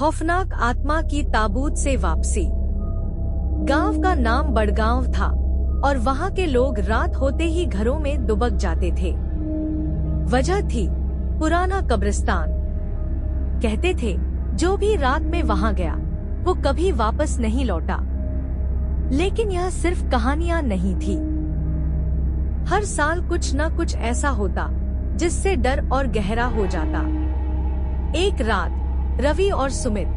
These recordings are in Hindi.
खौफनाक आत्मा की ताबूत से वापसी। गांव का नाम बड़गांव था और वहां के लोग रात होते ही घरों में दुबक जाते थे। वजह थी पुराना कब्रिस्तान। कहते थे जो भी रात में वहां गया वो कभी वापस नहीं लौटा। लेकिन यह सिर्फ कहानियां नहीं थी। हर साल कुछ न कुछ ऐसा होता जिससे डर और गहरा हो जाता। एक रात रवि और सुमित,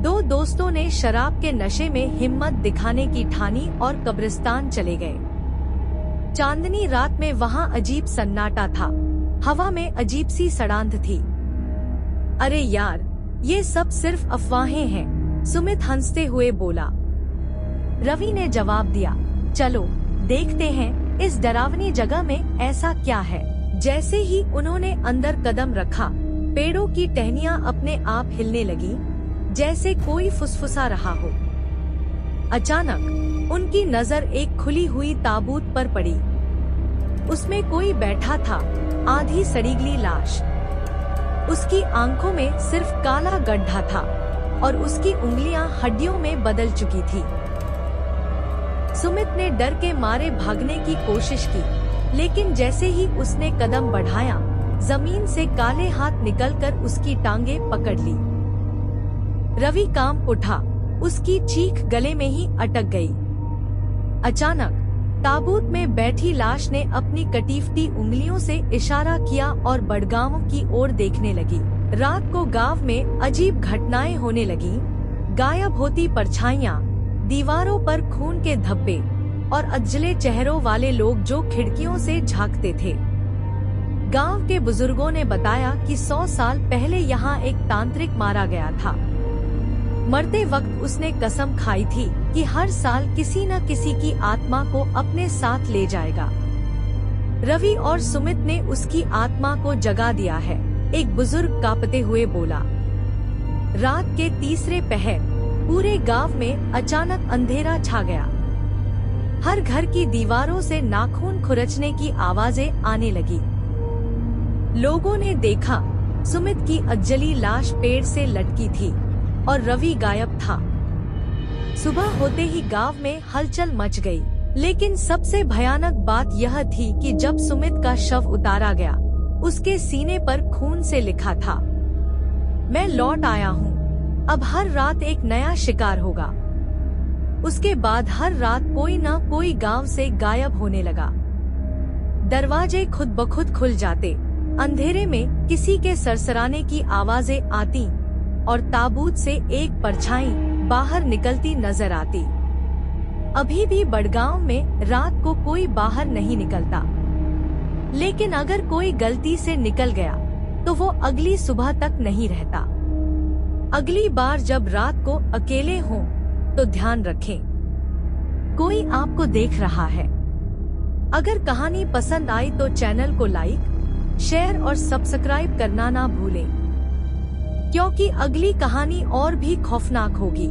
दो दोस्तों ने शराब के नशे में हिम्मत दिखाने की ठानी और कब्रिस्तान चले गए। चांदनी रात में वहां अजीब सन्नाटा था। हवा में अजीब सी सड़ांध थी। अरे यार, ये सब सिर्फ अफवाहें हैं, सुमित हंसते हुए बोला। रवि ने जवाब दिया, चलो देखते हैं इस डरावनी जगह में ऐसा क्या है। जैसे ही उन्होंने अंदर कदम रखा, पेड़ों की टहनियां अपने आप हिलने लगी, जैसे कोई फुसफुसा रहा हो। अचानक उनकी नजर एक खुली हुई ताबूत पर पड़ी। उसमें कोई बैठा था, आधी सड़ीगली लाश। उसकी आंखों में सिर्फ काला गड्ढा था और उसकी उंगलियां हड्डियों में बदल चुकी थी। सुमित ने डर के मारे भागने की कोशिश की, लेकिन जैसे ही उसने कदम बढ़ाया, जमीन से काले हाथ निकलकर उसकी टांगे पकड़ ली। रवि कांप उठा, उसकी चीख गले में ही अटक गई। अचानक ताबूत में बैठी लाश ने अपनी कटीफती उंगलियों से इशारा किया और बड़गांव की ओर देखने लगी। रात को गांव में अजीब घटनाएं होने लगी। गायब होती परछाइयां, दीवारों पर खून के धब्बे और अजले चेहरों वाले लोग जो खिड़कियों से झांकते थे। गांव के बुजुर्गों ने बताया कि 100 साल पहले यहाँ एक तांत्रिक मारा गया था। मरते वक्त उसने कसम खाई थी कि हर साल किसी न किसी की आत्मा को अपने साथ ले जाएगा। रवि और सुमित ने उसकी आत्मा को जगा दिया है, एक बुजुर्ग कांपते हुए बोला। रात के तीसरे पहर पूरे गांव में अचानक अंधेरा छा गया। हर घर की दीवारों से नाखून खुरचने की आवाजें आने लगी। लोगों ने देखा सुमित की अजली लाश पेड़ से लटकी थी और रवि गायब था। सुबह होते ही गांव में हलचल मच गई, लेकिन सबसे भयानक बात यह थी कि जब सुमित का शव उतारा गया, उसके सीने पर खून से लिखा था, मैं लौट आया हूँ, अब हर रात एक नया शिकार होगा। उसके बाद हर रात कोई न कोई गांव से गायब होने लगा। दरवाजे खुद ब खुद खुल जाते, अंधेरे में किसी के सरसराने की आवाजें आती और ताबूत से एक परछाई बाहर निकलती नजर आती। अभी भी बड़गांव में रात को कोई बाहर नहीं निकलता, लेकिन अगर कोई गलती से निकल गया तो वो अगली सुबह तक नहीं रहता। अगली बार जब रात को अकेले हों तो ध्यान रखें, कोई आपको देख रहा है। अगर कहानी पसंद आई तो चैनल को लाइक, शेयर और सब्सक्राइब करना ना भूलें, क्योंकि अगली कहानी और भी खौफनाक होगी।